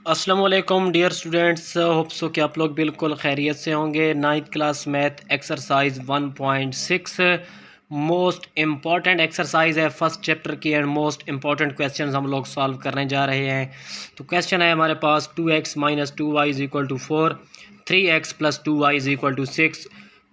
अस्सलाम वालेकुम dear students, hope so कि आप लोग बिल्कुल खैरियत से होंगे। Ninth class math exercise 1.6 most important exercise है फर्स्ट चैप्टर की एंड मोस्ट इम्पॉर्टेंट क्वेश्चंस हम लोग सॉल्व करने जा रहे हैं। तो क्वेश्चन है हमारे पास 2x minus 2y is equal to 4, 3x plus 2y is equal to 6।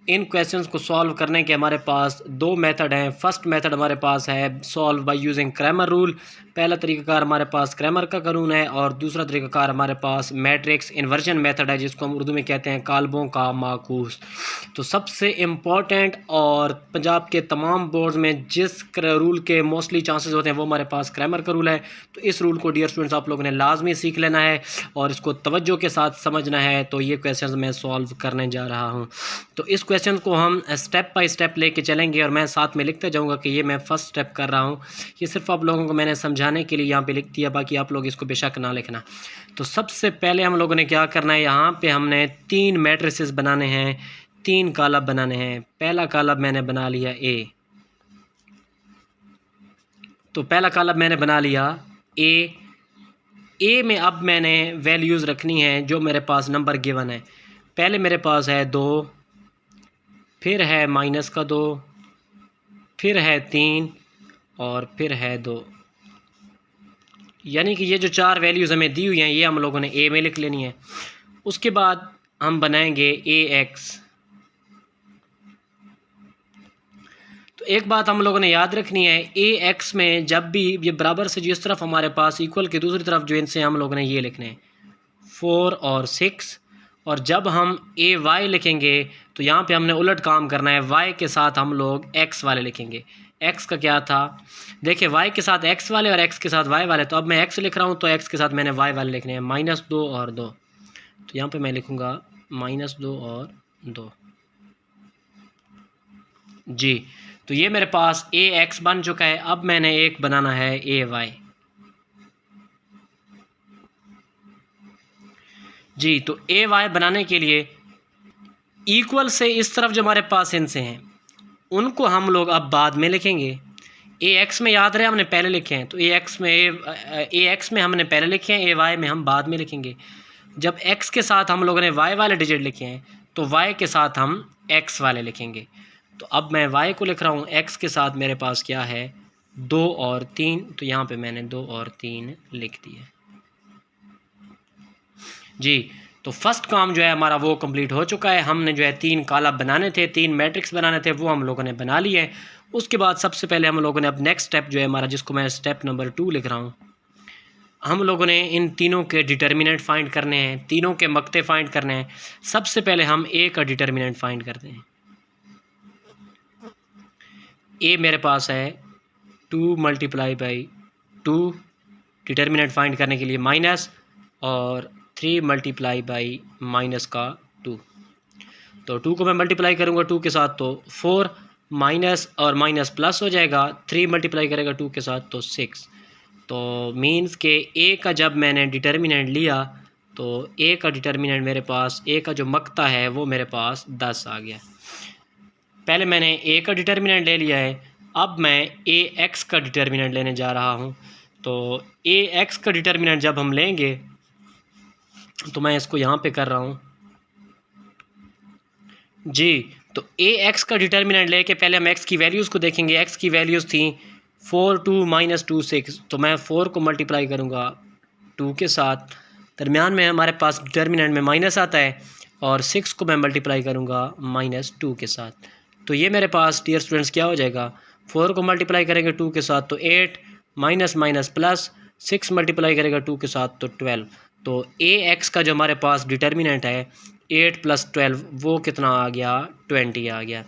इन क्वेश्चंस को सॉल्व करने के हमारे पास दो मेथड हैं। फर्स्ट मेथड हमारे पास है solve by using Cramer rule. पहला तरीक़ाकार हमारे पास क्रैमर का कानून है और दूसरा तरीक़ाकार हमारे पास मैट्रिक्स इन्वर्जन मेथड है, जिसको हम उर्दू में कहते हैं काल्बों का माकूस। तो सबसे इम्पॉर्टेंट और पंजाब के तमाम बोर्ड्स में जिस रूल के मोस्टली चांसेस होते हैं वो हमारे पास क्रैमर का रूल है। तो इस रूल को डियर स्टूडेंट्स आप लोगों ने लाजमी सीख लेना है और इसको तवज्जो के साथ समझना है। तो ये क्वेश्चन मैं सॉल्व करने जा रहा हूँ। तो इस क्वेश्चन को हम स्टेप बाय स्टेप लेके चलेंगे और मैं साथ में लिखते जाऊँगा कि ये मैं फर्स्ट स्टेप कर रहा हूँ। ये सिर्फ आप लोगों को मैंने समझाने के लिए यहाँ पे लिख दिया, बाकी आप लोग इसको बेशक ना लिखना। तो सबसे पहले हम लोगों ने क्या करना है, यहाँ पे हमने तीन मैट्रिसेस बनाने हैं, तीन कॉलम बनाने हैं। पहला कॉलम मैंने बना लिया ए, तो पहला कॉलम मैंने बना लिया ए में अब मैंने वैल्यूज़ रखनी है जो मेरे पास नंबर गिवन है। पहले मेरे पास है 2, फिर है माइनस का 2, फिर है 3 और फिर है 2। यानी कि ये जो चार वैल्यूज़ हमें दी हुई हैं ये हम लोगों ने ए में लिख लेनी है। उसके बाद हम बनाएंगे ए एक्स। तो एक बात हम लोगों ने याद रखनी है, ए एक्स में जब भी ये बराबर से जिस तरफ हमारे पास इक्वल की दूसरी तरफ जो इनसे हम लोगों ने ये लिखने हैं 4 और 6। और जब हम ए वाई लिखेंगे तो यहाँ पे हमने उलट काम करना है, वाई के साथ हम लोग एक्स वाले लिखेंगे। एक्स का क्या था, देखिए वाई के साथ एक्स वाले और एक्स के साथ वाई वाले। तो अब मैं एक्स लिख रहा हूँ तो एक्स के साथ मैंने वाई वाले लिखने हैं, -2 और 2। तो यहाँ पे मैं लिखूँगा -2 और 2 जी। तो ये मेरे पास ए एक्स बन चुका है। अब मैंने एक बनाना है ए वाई जी। तो ए वाई बनाने के लिए इक्वल से इस तरफ जो हमारे पास इनसे हैं उनको हम लोग अब बाद में लिखेंगे। ए एक्स में याद रहे हमने पहले लिखे हैं, तो ए एक्स में हमने पहले लिखे हैं, ए वाई में हम बाद में लिखेंगे। जब एक्स के साथ हम लोगों ने वाई वाले डिजिट लिखे हैं तो वाई के साथ हम एक्स वाले लिखेंगे। तो अब मैं वाई को लिख रहा हूँ, एक्स के साथ मेरे पास क्या है 2 और 3। तो यहाँ पे मैंने 2 और 3 लिख दिए जी। तो फर्स्ट काम जो है हमारा वो कंप्लीट हो चुका है। हमने जो है तीन कॉलम बनाने थे, तीन मैट्रिक्स बनाने थे, वो हम लोगों ने बना लिए हैं। उसके बाद सबसे पहले हम लोगों ने अब नेक्स्ट स्टेप जो है हमारा, जिसको मैं स्टेप नंबर 2 लिख रहा हूँ, हम लोगों ने इन तीनों के डिटर्मिनेंट फाइंड करने हैं, तीनों के मक्ते फाइंड करने हैं। सबसे पहले हम ए का डिटर्मिनेंट फाइंड करते हैं। ए मेरे पास है 2 × 2, डिटर्मिनेंट फाइंड करने के लिए माइनस, और 3 × -2। तो 2 को मैं मल्टीप्लाई करूँगा 2 के साथ तो 4, माइनस और माइनस प्लस हो जाएगा, 3 मल्टीप्लाई करेगा 2 के साथ तो 6। तो मीन्स के ए का जब मैंने डिटर्मिनेंट लिया तो ए का डिटर्मिनेंट मेरे पास, ए का जो मक्ता है वो मेरे पास 10 आ गया। पहले मैंने ए का डिटर्मिनेंट ले लिया है, अब मैं ए एक्स का डिटर्मिनेंट लेने जा रहा हूँ। तो ए एक्स का डिटर्मिनेंट जब हम लेंगे तो मैं इसको यहाँ पे कर रहा हूँ जी। तो ए एक्स का डिटर्मिनेंट लेके पहले हम एक्स की वैल्यूज़ को देखेंगे। एक्स की वैल्यूज़ थी 4, 2, -2, 6। तो मैं 4 को मल्टीप्लाई करूँगा 2 के साथ, दरमियान में हमारे पास डिटर्मिनेंट में माइनस आता है, और 6 को मैं मल्टीप्लाई करूँगा -2 के साथ। तो ये मेरे पास डियर स्टूडेंट्स क्या हो जाएगा, 4 को मल्टीप्लाई करेंगे 2 के साथ तो 8, माइनस माइनस प्लस, 6 मल्टीप्लाई करेगा 2 के साथ तो 12। तो ए एक्स का जो हमारे पास डिटर्मिनेंट है 8 + 12 वो कितना आ गया, 20 आ गया।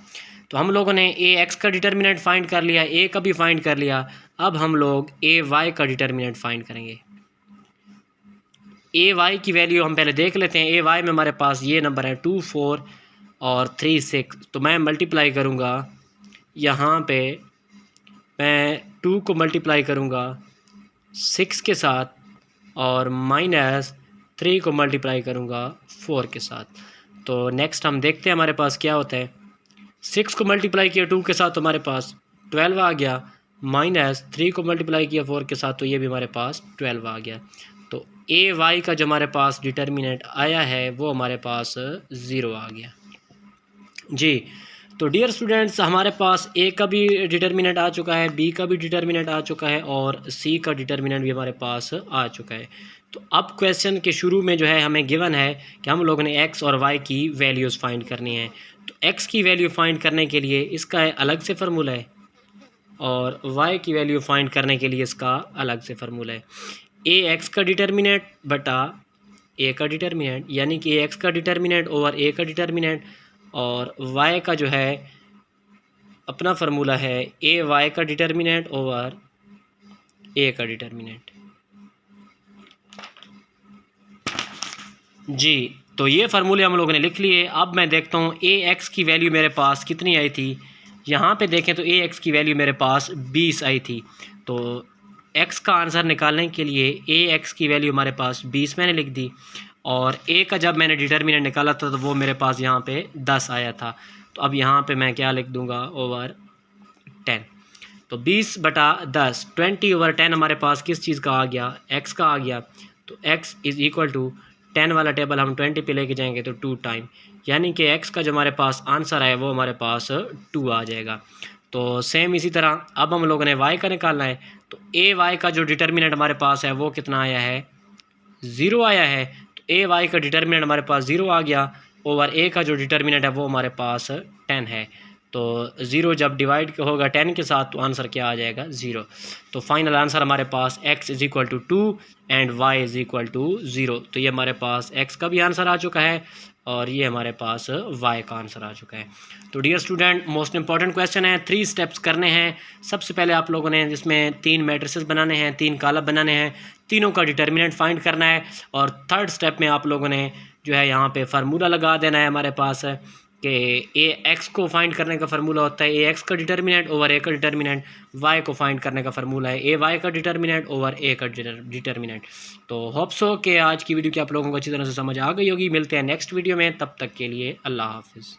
तो हम लोगों ने ए एक्स का डिटर्मिनेंट फाइंड कर लिया, ए का भी फाइंड कर लिया। अब हम लोग ए वाई का डिटर्मिनेंट फाइंड करेंगे। ए वाई की वैल्यू हम पहले देख लेते हैं। ए वाई में हमारे पास ये नंबर है 2, 4 और 3, 6। तो मैं मल्टीप्लाई करूँगा, यहाँ पे मैं 2 को मल्टीप्लाई करूँगा 6 के साथ, और -3 को मल्टीप्लाई करूँगा 4 के साथ। तो नेक्स्ट हम देखते हैं हमारे पास क्या होता है। 6 को मल्टीप्लाई किया 2 के साथ तो हमारे पास 12 आ गया, -3 को मल्टीप्लाई किया 4 के साथ तो ये भी हमारे पास 12 आ गया। तो ए वाई का जो हमारे पास डिटर्मिनेंट आया है वो हमारे पास 0 आ गया जी। तो डियर स्टूडेंट्स, हमारे पास ए का भी डिटर्मिनेंट आ चुका है, बी का भी डिटर्मिनेंट आ चुका है और सी का डिटर्मिनेंट भी हमारे पास आ चुका है। तो अब क्वेश्चन के शुरू में जो है हमें गिवन है कि हम लोगों ने एक्स और वाई की वैल्यूज़ फाइंड करनी है। तो एक्स की वैल्यू फाइंड करने के लिए इसका अलग से फार्मूला है और वाई की वैल्यू फाइंड करने के लिए इसका अलग से फार्मूला है। ए एक्स का डिटर्मिनेंट बटा ए का डिटर्मिनेंट, यानी कि ए एक्स का डिटर्मिनेंट ओवर ए का डिटर्मिनेंट, और y का जो है अपना फार्मूला है ए वाई का डिटर्मिनेंट ओवर ए का डिटर्मिनेंट जी। तो ये फार्मूले हम लोगों ने लिख लिए। अब मैं देखता हूँ ए एक्स की वैल्यू मेरे पास कितनी आई थी। यहाँ पे देखें तो ए एक्स की वैल्यू मेरे पास 20 आई थी। तो एक्स का आंसर निकालने के लिए ए एक्स की वैल्यू हमारे पास 20 मैंने लिख दी, और ए का जब मैंने डिटर्मिनेंट निकाला था तो वो मेरे पास यहाँ पे 10 आया था। तो अब यहाँ पे मैं क्या लिख दूँगा, ओवर 10। तो 20 बटा 10, 20 ओवर 10 हमारे पास किस चीज़ का आ गया, एक्स का आ गया। तो एक्स इज़ इक्वल टू 10 वाला टेबल हम 20 पे लेके जाएंगे तो 2 टाइम, यानी कि एक्स का जो हमारे पास आंसर है वो हमारे पास 2 आ जाएगा। तो सेम इसी तरह अब हम लोगों ने वाई का निकालना है। तो ए वाई का जो डिटर्मिनेंट हमारे पास है वो कितना आया है, 0 आया है। तो ए वाई का डिटर्मिनेंट हमारे पास 0 आ गया, ओवर ए का जो डिटर्मिनेंट है वो हमारे पास 10 है। तो 0 जब डिवाइड होगा 10 के साथ तो आंसर क्या आ जाएगा, 0। तो फाइनल आंसर हमारे पास x is equal to 2 and y is equal to 0। तो ये हमारे पास x का भी आंसर आ चुका है और ये हमारे पास y का आंसर आ चुका है। तो dear student, most important question है, 3 स्टेप्स करने हैं। सबसे पहले आप लोगों ने जिसमें 3 मैट्रिसेस बनाने हैं, 3 कॉलम बनाने हैं, तीनों का डिटर्मिनेंट फाइंड करना है। और थर्ड स्टेप में आप लोगों ने जो है यहाँ पे फार्मूला लगा देना है हमारे पास कि ए एक्स को फाइंड करने का फार्मूला होता है ए एक्स का डिटर्मिनेंट ओवर ए का डिटर्मिनेंट, वाई को फाइंड करने का फार्मूला है ए वाई का डिटर्मिनेंट ओवर ए का डिटर्मिनेंट। तो होप सो कि आज की वीडियो की आप लोगों को अच्छी तरह से समझ आ गई होगी। मिलते हैं नेक्स्ट वीडियो में, तब तक के लिए अल्लाह हाफिज़।